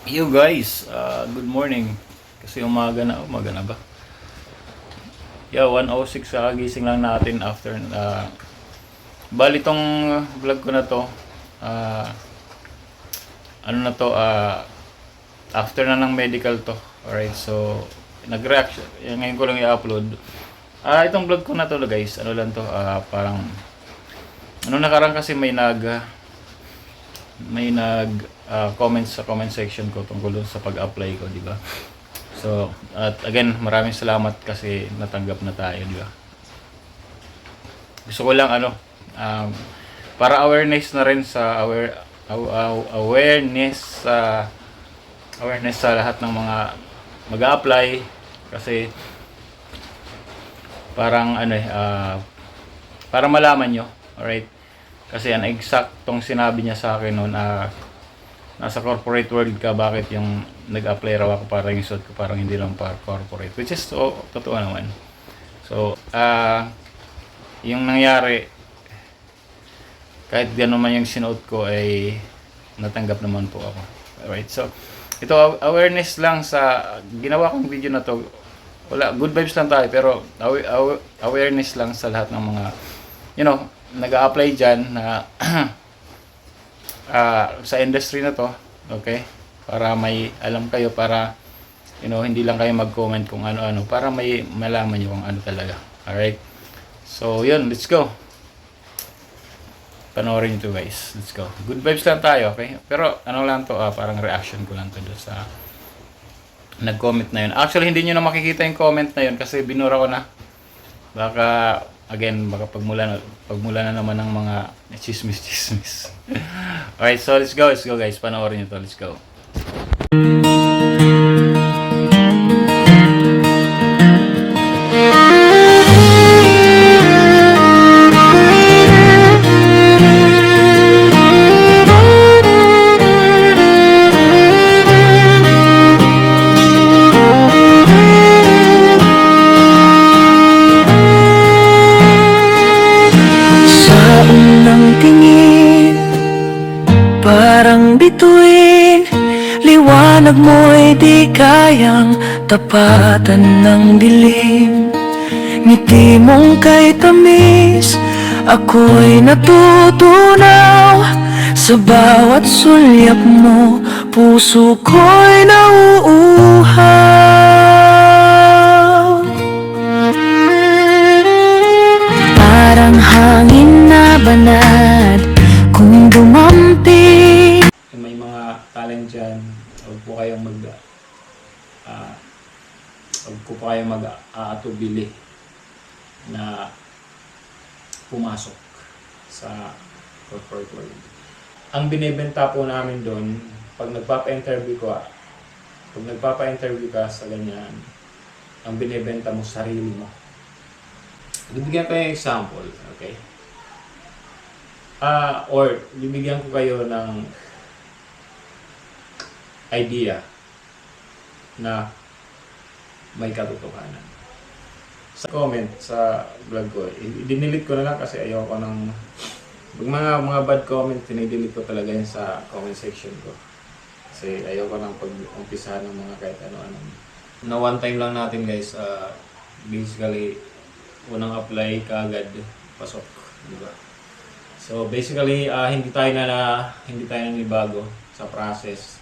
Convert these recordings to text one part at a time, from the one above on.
Yo guys, good morning. Kasi umaga na ba? Yo, 1:06 kakagising lang natin after bali tong vlog ko na to. ah, ano na to, after na ng medical to. Alright, so nag-reaction. Ngayon ko lang i-upload. Itong vlog ko na to guys, ano lang to, parang nakarang kasi may nag comments sa comment section ko tungkol dun sa pag-apply ko, di ba? So, at again, maraming salamat kasi natanggap na tayo, di ba? Gusto ko lang para awareness na rin sa awareness sa lahat ng mga mag-a-apply kasi parang para malaman nyo, alright? Kasi ang eksaktong sinabi niya sa akin noon, nasa corporate world ka, bakit yung nag-apply raw ako, para yung suit ko parang hindi lang para corporate, which is totoo naman. So, yung nangyari, kahit gano'n man yung sinuot ko, ay natanggap naman po ako. Alright, so ito awareness lang sa ginawa kong video na to. Wala, good vibes lang tayo, pero awareness lang sa lahat ng mga nag-a-apply dyan na sa industry na to, okay? Para may alam kayo, para hindi lang kayo mag-comment kung ano-ano, para may malaman nyo kung ano talaga. Alright? So, yun, let's go. Panoorin nyo to guys. Let's go. Good vibes lang tayo, okay? Pero ano lang to, parang reaction ko lang to doon sa nag-comment na yun. Actually, hindi nyo na makikita yung comment na yun kasi binura ko na. Baka pagmula na naman ng mga chismis. Alright, so let's go guys. Panoorin nyo to. Let's go. Parang bituin, liwanag mo'y di kayang tapatan ng dilim. Ngiti mong kay tamis, ako'y natutunaw. Sa bawat sulyap mo, puso ko'y nauuhaw. Parang hangin na banat kung dumampi. May mga talent dyan, huwag po kayong mag-aatubili na pumasok sa corporate world. Ang binibenta po namin doon, pag nagpapa-interview ka sa ganyan, ang binibenta mo sarili mo. Bibigyan ko yung example, okay? Or bibigyan ko kayo ng idea na may katotohanan. Sa comment sa vlog ko, i-delete ko na lang kasi ayoko ng mga bad comment, tinidelete ko talaga yun sa comment section ko. Kasi ayoko nang pag-umpisahan ng mga kahit ano-ano. Na one time lang natin guys, basically unang apply kaagad pasok, di ba? So basically, hindi tayo nanibago sa process.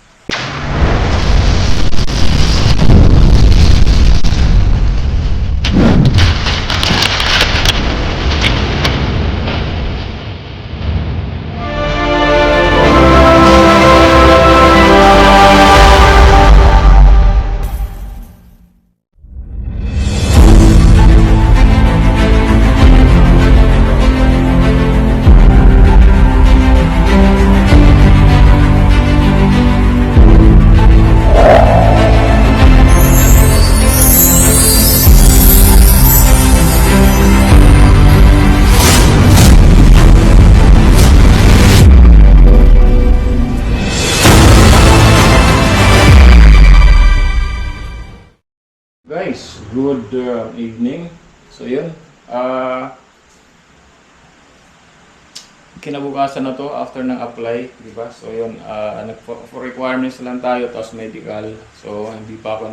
Guys, good evening. So yun, kinabukasan na to after ng apply, di ba? So yun, for requirements lang tayo, tapos medical. So hindi pa ako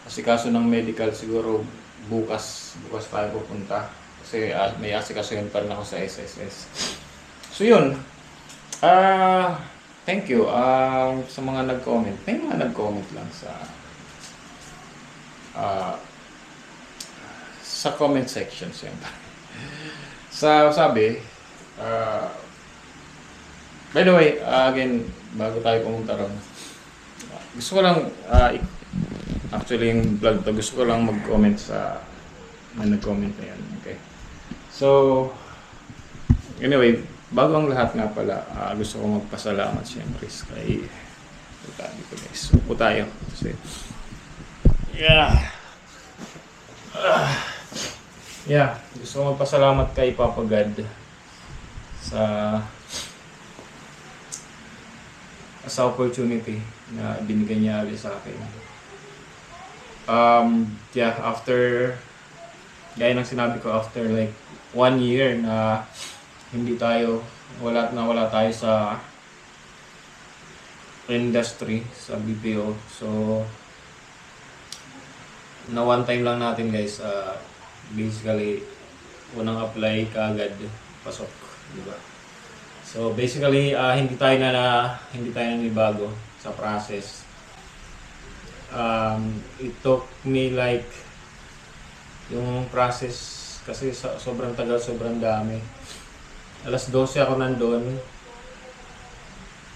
asikaso ng medical, siguro bukas tayo pupunta. Kasi may asikasuhin pa rin ako sa SSS. So yun, thank you sa mga nag-comment. May mga nag-comment lang sa comment section siyempre. Sabi, by the way, again, bago tayo pumunta ron, gusto ko lang, actually yung vlog to, gusto ko lang mag-comment sa may nag-comment na yan. Okay. So, anyway, bago ang lahat nga pala, gusto ko magpasalamat siyempre kay dito guys. Upo tayo. Kasi, gusto ko magpasalamat kay Papa God sa opportunity na binigyan niya ulit sa akin. After, gaya ng sinabi ko, after like 1 year na wala tayo sa industry, sa BPO. So, na one time lang natin guys, basically, unang apply kaagad, pasok, di ba? So basically, hindi tayo nanibago sa process. It took me like, yung process kasi sobrang tagal, sobrang dami. Alas 12 ako nandun,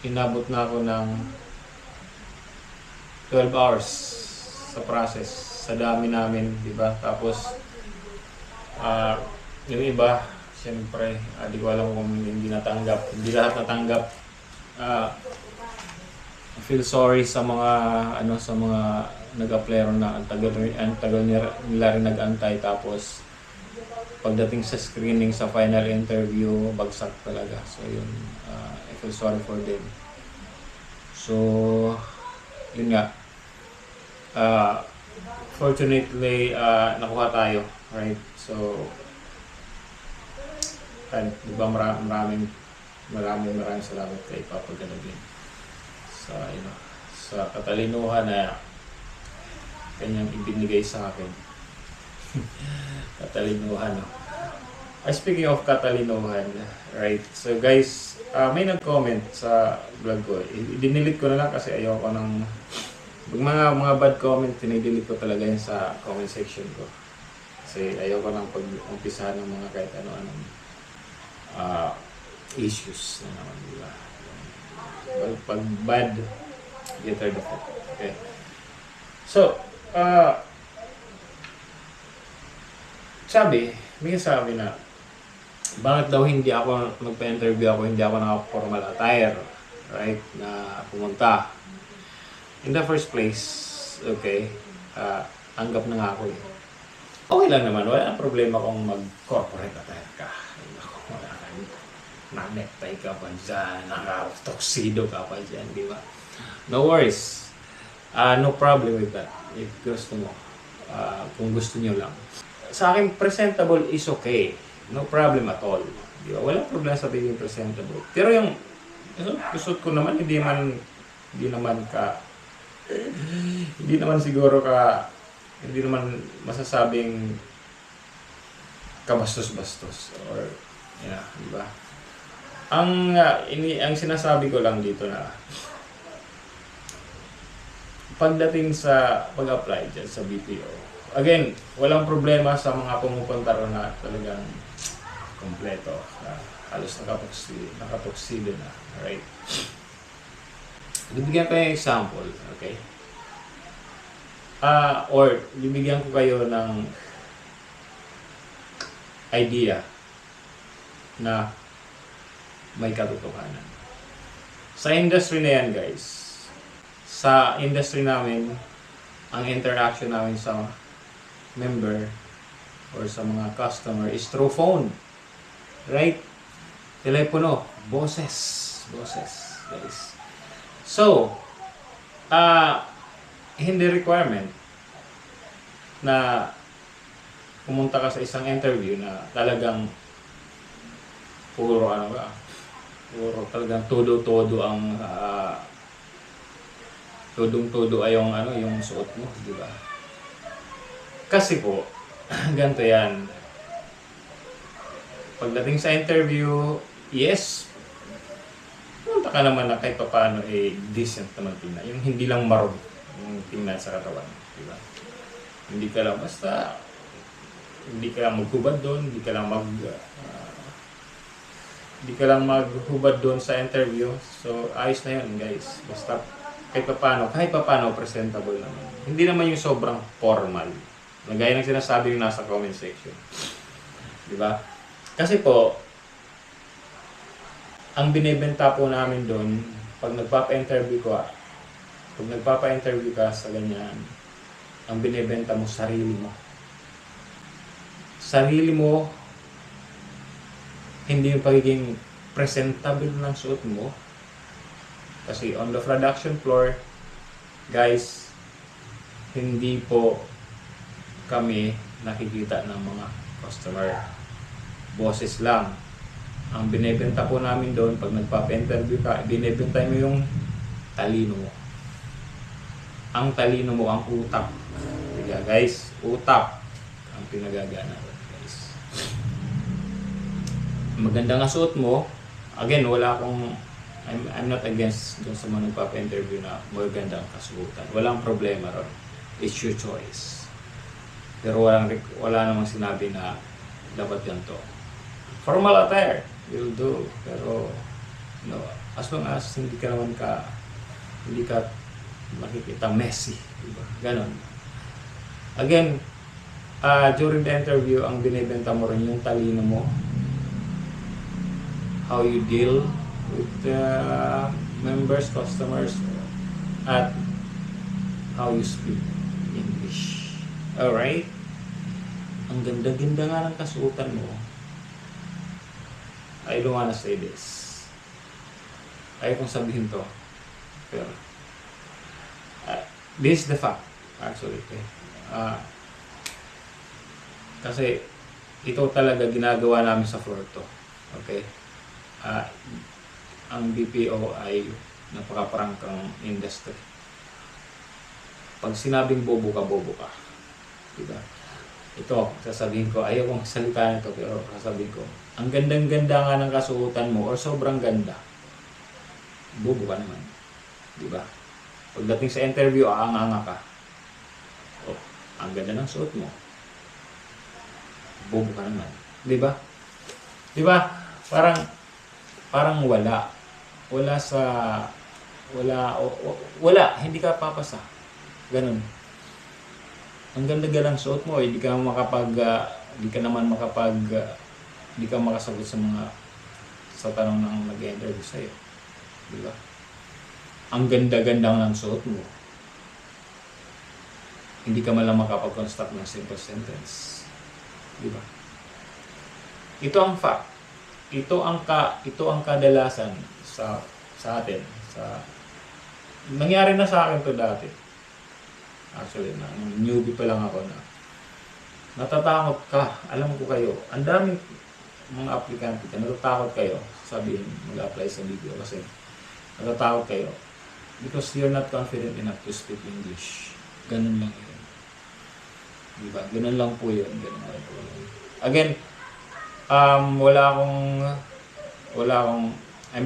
inabot na ako ng 12 hours sa process, sa dami namin, di ba? Tapos, yung iba, siyempre, di ko alam kung hindi lahat natanggap. Feel sorry sa mga nag-apply na ang tagal nila rin nag-antay, tapos pagdating sa screening, sa final interview, bagsak talaga. So yun, I feel sorry for them. So yun nga, fortunately nakuha tayo, right? So di ba, maraming salamat kay Papa Ganabin sa katalinuhan na kanyang ibinigay sa akin. Katalinuhan, no? Speaking of katalinuhan, right? So guys, may nag-comment sa vlog ko. I-delete ko na lang kasi ayoko ng mga bad comment, tinidelete ko talaga yan sa comment section ko. Kasi ayoko nang pag-umpisahan ng mga kahit ano-anong issues na naman, di ba? Pag bad, get rid of it. Okay. So, may sabi na, bakit daw hindi ako magpa-interview hindi ako naka-formal attire, right, na pumunta. In the first place, okay, tanggap na nga ako eh. Okay lang naman, wala nang problema kung mag-corporate attire ka. Wala kang na-necktie ka pa dyan, naka-tuxedo ka pa dyan, di ba? No worries. No problem with that. If gusto mo, kung gusto nyo lang. Sa akin, presentable is okay. No problem at all. Di ba? Walang problema sa pagiging presentable. Pero yung gusto ko naman, hindi naman masasabing kabastos-bastos or di ba? Ang sinasabi ko lang dito na pagdating sa pag-apply dyan sa BPO, again, walang problema sa mga pumupunta ron na talagang kompleto, halos nakatuksido na, right? Bibigyan ko yung example, okay? Or bibigyan ko kayo ng idea na may katotohanan. Sa industry na yan, guys, sa industry namin, ang interaction namin sa member or sa mga customer is through phone, right? Telepono, boses, guys. So, hindi requirement na pumunta ka sa isang interview na talagang puro ano ka, puro talagang todo-todo ang todong-todo ay yung ano, yung suot mo, di ba? Kasi po, ganito yan. Pagdating sa interview, yes, punta ka naman na kahit paano decent naman tingnan. Yung hindi lang marog yung tingnan sa katawan, di ba? Hindi ka lang basta, hindi ka lang maghubad doon, hindi ka lang maghubad doon sa interview. So, ayos na yun, guys. Basta kahit paano presentable naman. Hindi naman yung sobrang formal. Gaya ng sinasabi yung nasa comment section. Di ba? Kasi po, ang binibenta po namin doon, pag nagpapa-interview ka sa ganyan, ang binibenta mo, sarili mo. Sarili mo, hindi yung pagiging presentable ng suot mo. Kasi on the production floor, guys, hindi po kami nakikita ng mga customer. Boses lang. Ang binibenta po namin doon, pag nagpapa-interview ka, binibenta mo yung talino mo. Ang talino mo, ang utak. Kaya guys, utak ang pinagagana, guys. Maganda nga suot mo. Again, I'm not against doon sa mga nagpapa-interview na magandang kasuotan. Walang problema ron. It's your choice. Pero wala namang sinabi na dapat ganito. Formal attire will do. Pero as long as hindi ka makikita messy, diba? Ganon. Again, during the interview, ang binibenta mo rin yung talino mo, how you deal with the members, customers, at how you speak English. Alright? Ang ganda-ganda nga ng kasuotan mo. I don't wanna say this. Ayaw kong sabihin to. Pero, this is the fact, actually. Okay? Kasi, ito talaga ginagawa namin sa floor to. Okay? Ang BPO ay napaka-prangkang industry. Pag sinabing bobo ka. Diba? Ito, sasabihin ko, ayaw kong salita nito, pero sasabihin ko, ang gandang-ganda nga ng kasuotan mo, or sobrang ganda, bobo ka naman. Diba? Pagdating sa interview, aanga ka. Oh, ang ganda ng suot mo, bobo ka naman. Diba? Diba? Parang wala. Wala, hindi ka papasa. Ganun. Ang ganda ng suot mo, hindi ka makasagot sa tanong ng nag-interview sa'yo. Di ba? Ang ganda-ganda ng suot mo, hindi ka man lang makapag-construct ng simple sentence. Di ba? Ito ang fact. Ito ang kadalasan sa atin. Nangyari na sa akin to dati. Actually, newbie pa lang ako na natatakot ka. Alam ko kayo, ang daming mga aplikante ka, natatakot kayo sabihin mag-apply sa video kasi natatakot kayo because you're not confident enough to speak English. Ganun lang yun. Diba? Ganun lang po yun. Again, I'm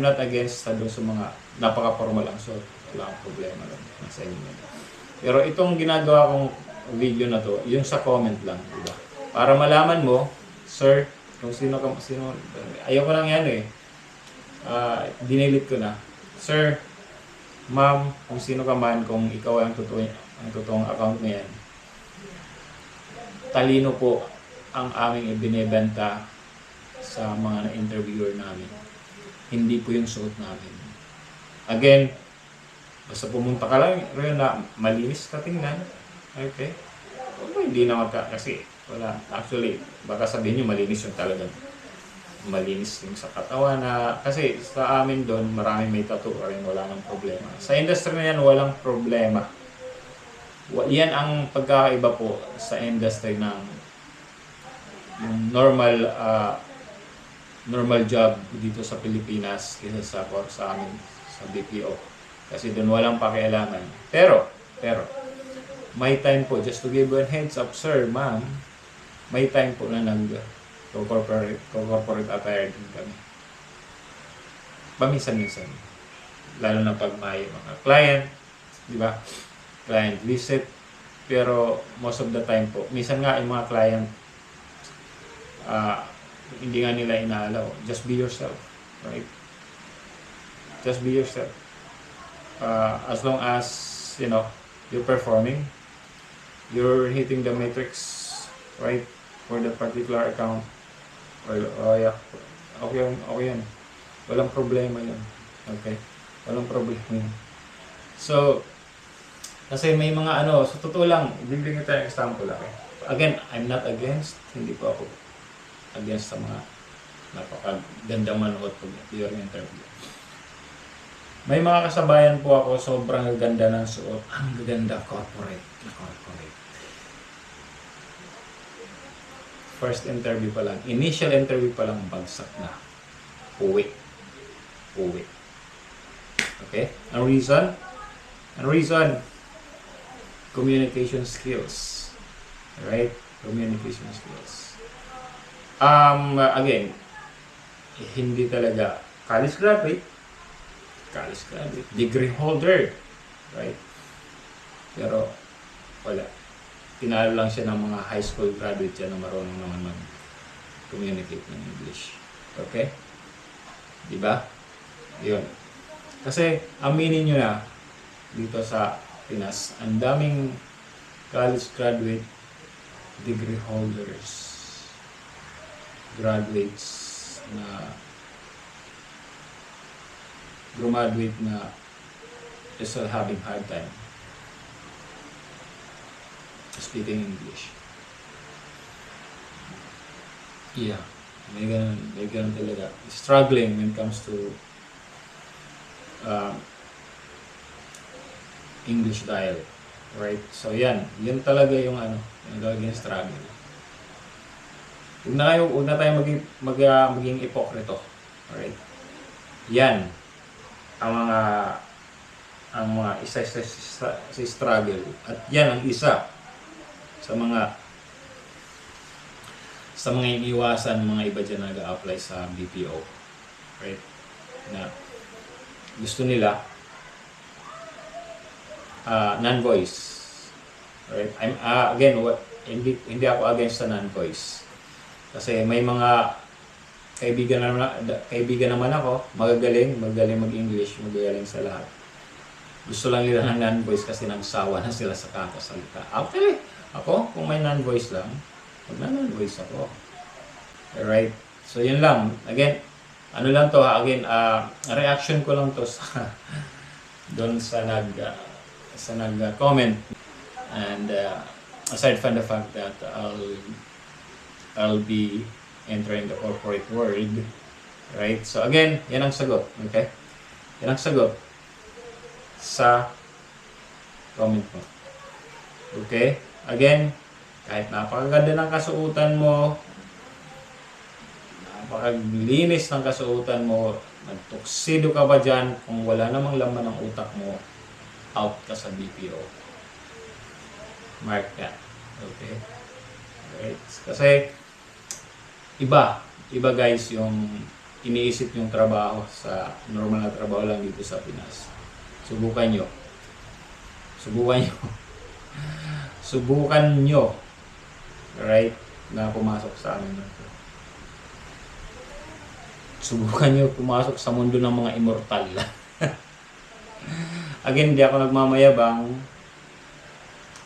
not against sa mga napaka-formal ang suot. Wala akong problema lang sa inyo. Pero itong ginagawa kong video na to, yung sa comment lang, diba? Para malaman mo, sir, kung sino, ayoko lang yan dinilit ko na. Sir, ma'am, kung sino ka man, kung ikaw ang totoong account na yan, talino po ang aming ibinebenta sa mga na-interviewer namin. Hindi po yung suot namin. Again, basta pumunta ka lang, na malinis ka tingnan. Okay? Hindi naman kasi wala. Actually, baka sabihin nyo malinis yung talagang malinis yung sa katawan na kasi sa amin doon maraming may tattoo rin, wala nang problema. Sa industry na yan, walang problema. Yan ang pagkakaiba po sa industry ng yung normal job dito sa Pilipinas kaysa sa amin sa BPO. Kasi doon walang pakialaman. Pero, may time po, just to give you a heads up, sir, ma'am, may time po na corporate attire din kami. Paminsan-minsan. Lalo na pag may mga client, di ba? Client visit. Pero most of the time po, minsan nga yung mga client, hindi nga nila inaalaw. Just be yourself, right? Just be yourself. As long as, you're performing, you're hitting the metrics, right? For that particular account. Yeah. Okay yan. Walang problema yun. Okay? Walang problema yun. So, kasi may mga sa totoo lang, bibigyan tayo ng example. Okay? Again, I'm not against, hindi po ako against sa mga napakagandang manood po during interview. May mga kasabayan po ako, sobrang ganda ng suot. Ang ganda, corporate. First interview pa lang, initial interview pa lang, bagsak na. Uwi. Okay? Ang reason, communication skills. Right? Communication skills. Again, hindi talaga college graduate, degree holder, right? Pero wala. Tinalo lang siya ng mga high school graduate siya na marunong naman mag-communicate ng English. Okay? Diba? Yun. Kasi aminin nyo na dito sa Pinas, ang daming college graduate, degree holders, graduates na graduate na is still having hard time speaking English. Yeah, may ganun talaga. Struggling when it comes to English dialect, right? So yan talaga yung yung gagawin struggle. Huwag na tayo maging ipokrito, alright? Yan ang mga isa sa struggle, at yan ang isa sa mga iniiwasan mga iba dyan nag-a-apply sa BPO, right? Na gusto nila non-voice, right? Hindi ako against sa non-voice, kasi may mga kaibigan naman ako, magagaling mag-English, magagaling sa lahat. Gusto lang nila ng non-voice kasi nagsawa na sila sa kakasalita. Actually, ako, kung may non-voice lang, non-voice ako. Alright? So, yun lang. Again, lang to ha? Again, reaction ko lang to sa doon sa nag-comment. And aside from the fact that I'll be entering the corporate world, right? So again, yan ang sagot, okay? Yan ang sagot sa comment mo. Okay? Again, kahit napakaganda ng kasuotan mo, napakaglinis ng kasuotan mo, nagtuksido ka ba dyan, kung wala namang laman ng utak mo, out ka sa BPO. Mark that. Okay? Right? Kasi iba guys yung iniisip yung trabaho sa normal na trabaho lang dito sa Pinas. Subukan nyo, right, na pumasok sa amin. Subukan nyo pumasok sa mundo ng mga immortal. Again, hindi ako nagmamayabang,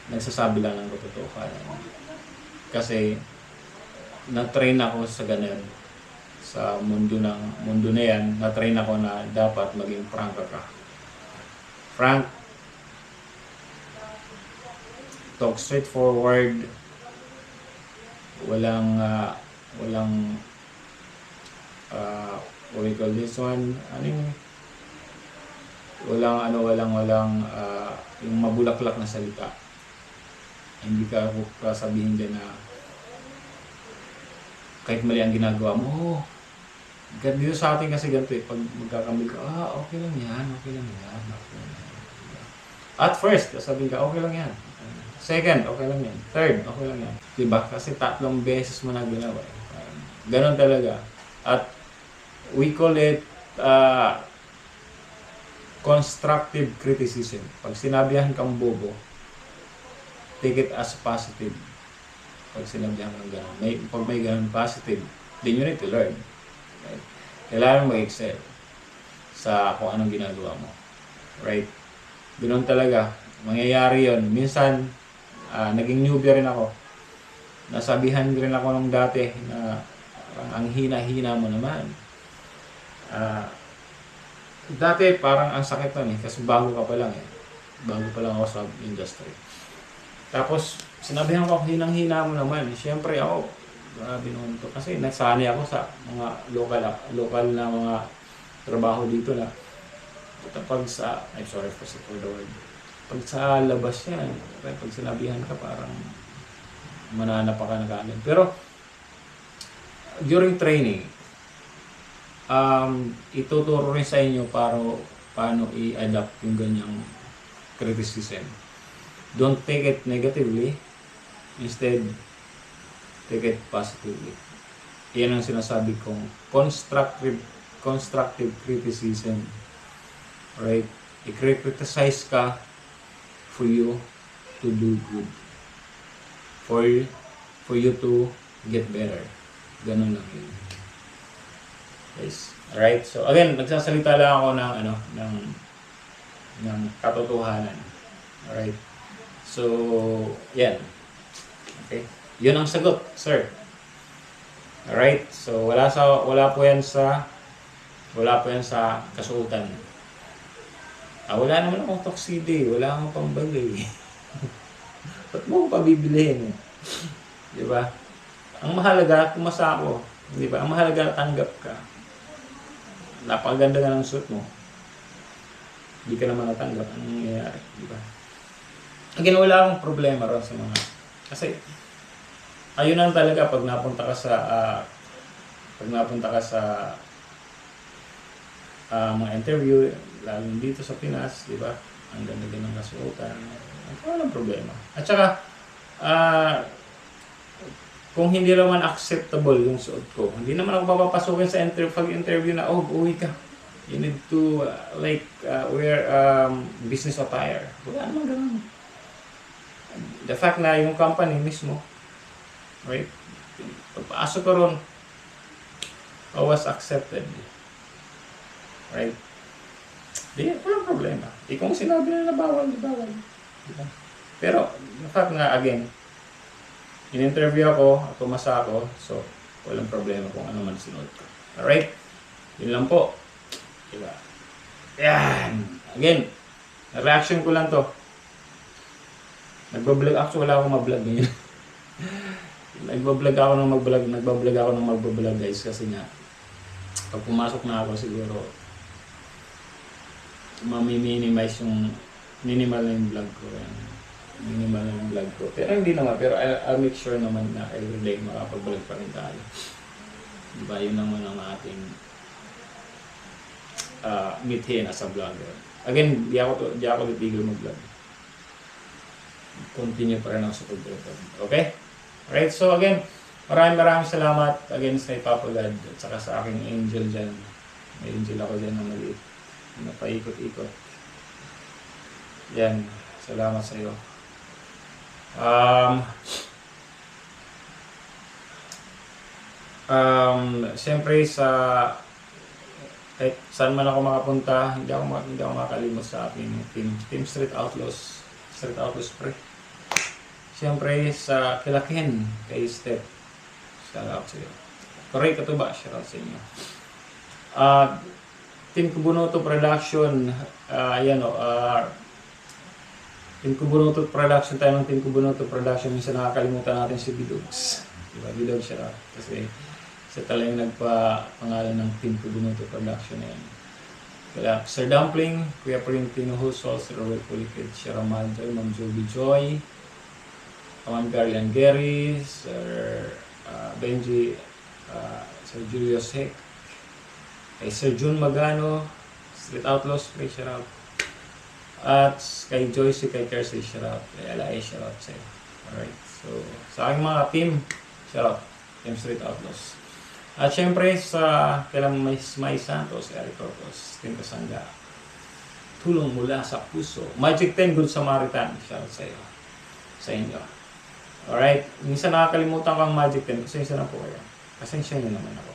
nagsasabi lang ng katotohanan. Kasi na-train ako sa ganun, sa mundo na yan. Na-train ako na dapat maging frank ka. Frank, talk straightforward, walang what we call this one, walang yung mabulaklak na salita. Hindi ka sabihin dyan na kahit mali ang ginagawa mo, Dito sa atin kasi ganito eh, pag magkakamali ka, okay lang yan, okay lang yan, okay lang yan. At first, sabihin ka, okay lang yan. Second, okay lang yan. Third, okay lang yan. Diba? Kasi 3 beses mo na ginawa eh. Ganon talaga. At we call it constructive criticism. Pag sinabihan kang bobo, take it as positive. Pag sinabihan kang gano'n. Pag may gano'n positive, then you need to learn. Right? Kailangan mo excel sa kung anong ginagawa mo. Right? Gano'n talaga. Mangyayari yon. Minsan, naging newbie rin ako. Nasabihan rin ako nung dati na ang hina-hina mo naman. Dati parang ang sakit nun eh, kasi bago ka pa lang eh. Bago pa lang ako sa industry. Tapos, sinabihan ko, hinang-hina mo naman. Siyempre ako, grabe naman to. Kasi nasanay ako sa mga local na mga trabaho dito na pag sa, I'm sorry for the word. Pag sa labas yan, pag sinabihan ka parang mananap ka na kaagad. Pero, during training, ituturo rin sa inyo paano i-adapt yung ganyang criticism. Don't take it negatively. Instead, take it positively. Yan ang sinasabi kong constructive criticism. Right? I-criticize ka for you to do good. For you to get better. Ganun lang yun. Yes. Alright? So, again, nagsasalita lang ako ng katotohanan. Alright? So, yan. Okay? Yun ang sagot, sir. Alright? So, wala po yan sa kasuotan. Wala naman akong tuxedo, wala akong pambagay. Ba't mo akong pabibilihin? Di ba? Ang mahalaga, pumasa ako. Di ba? Ang mahalaga, tanggap ka. Napakaganda nga ng suit mo. Hindi ka naman natanggap. Anong nangyayari? Di ba? Again, wala akong problema ron sa mga... Kasi, ayun lang talaga pag napunta ka sa mga interview, lalo dito sa Pinas, di ba? Ang ganda ng kasuotan. Walang problema. At saka, kung hindi naman acceptable yung suot ko, hindi naman ako papapasukin sa pag-interview na, uwi ka. You need to, wear business attire. Wala naman ganun. The fact na yung company mismo, right? Pagpasok ko ron, I was accepted. Right? Di, walang problema. Kung sinabi na bawal, bawal. Diba? Pero, the fact nga, again, in-interview ako, at pumasa ako, so, walang problema kung ano man sinuot ko. Alright? Yun lang po. Diba? Yan! Again, reaction ko lang to. Nagbablog, actually wala akong mablog ngayon. Nagbablog ako ng magbablog guys, kasi nga, pag pumasok na ako siguro, minimal na yung vlog ko. Minimal na yung vlog ko. Pero hindi naman, pero I'll make sure naman na everyday makapag-vlog pa rin tayo. Diba, yun naman ang ating mithin as a vlogger. Again, di ako titigil mag-vlog. Continue pa rin ako sa pag-vlog. Okay? Alright, so again, maraming salamat again sa Papa God at saka sa aking angel dyan. May angel ako dyan na maliit. Napaikot-ikot. Yan. Salamat sa iyo. Siyempre kahit saan man ako makapunta, hindi ako makalimot sa aking team Street Outlaws pre. Siyempre sa Kilakin kay Step. Shout out sa iyo. Correct ka to ba? Shout out sa inyo. Team Kubunoto Production, Team Kubunoto Production, tayo ng Team Kubunoto Production, minsan nakakalimutan natin si Bidogs. Diba? Bidogs siya kasi siya talagang nagpa-pangalan ng Team Kubunoto Production na yan. Kaya Sir Dumpling, Kuya Printino Husol, Sir Robert Pulikid, Sir Ramadjo, Ma'am Joby Joy, Ma'am Gary and Gary, Sir Benji, Sir Julius Heck, Kay Sir Jun Magano, Street Outlaws, kay shoutout. At kay Joyce, kay Kersey, shoutout. Kay Alay, shoutout sa'yo. Alright, so sa aking mga team, shoutout. Team Street Outlaws. At syempre sa kailang May Santos, Eric Corpus, Team Kasangga. Tulong mula sa puso. Magic 10 Good Samaritan, shoutout sa'yo. Sa inyo. Alright, minsan nakakalimutan ko ang Magic 10. Pasensya na po kayo. Pasensya nyo naman ako.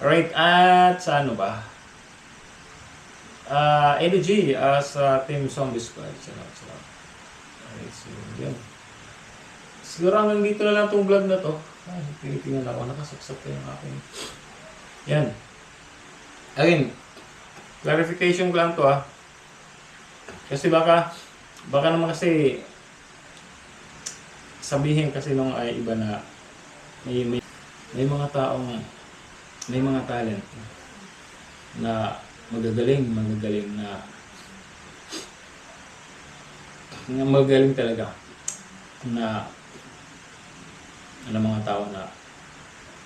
Alright, at sa ano ba? Edo G sa Team Zombie Squad. Shoutout. Alright, so yun. Siguro hanggang dito na lang itong vlog na to. Ay, tinitingnan ako. Nakasaksak ko yung aking. Yan. Again, clarification ko lang to Kasi baka naman kasi sabihin kasi nung ay iba na may mga taong may mga talent na magagaling talaga na mga tao na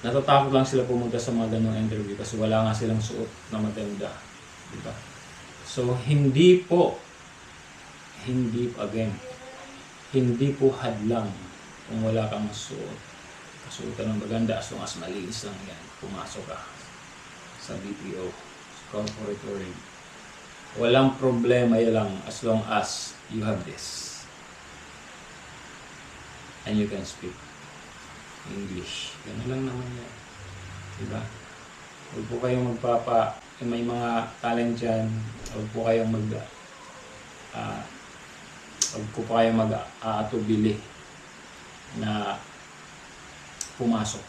natatakot lang sila pumunta sa mga ganung interview kasi wala nga silang suot na maganda, diba? So hindi po hadlang kung wala kang suot. Kasuotan ng maganda as long as malinis lang yan. Pumasok ka sa BPO, sa corporate world. Walang problema yan lang as long as you have this. And you can speak English. Ganun lang naman yan. Diba? Huwag po kayong may mga talent dyan. Huwag po kayong mag-aatubili na pumasok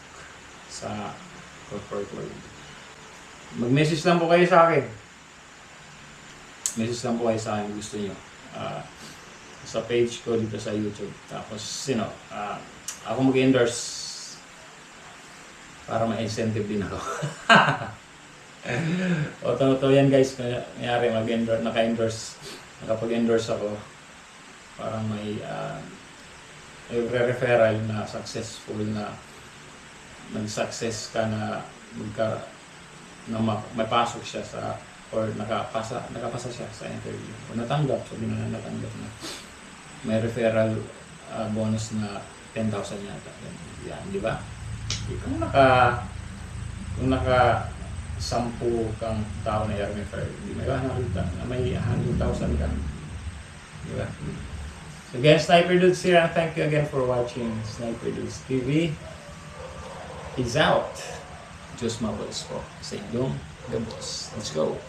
sa corporate world. Mag-message lang po kayo sa akin. Gusto nyo. Sa page ko dito sa YouTube. Tapos, ako mag-endorse para ma-incentive din ako. O, yan guys. Nangyari, nakapag-endorse ako. Parang may referral na successful na nag-success ka na may pasok siya sa or nakapasa siya sa interview. O natanggap, sabi na natanggap na. May referral bonus na 10,000 yata. Yan, di ba? Kung naka 10 kang tao na i-refer, hindi may nakita na may 100,000 ka. Di ba? So again, Sniper Dudes here, and thank you again for watching Sniper Dudes TV. Peace out. Diyos mabulis po sa inyong gabos. Let's go.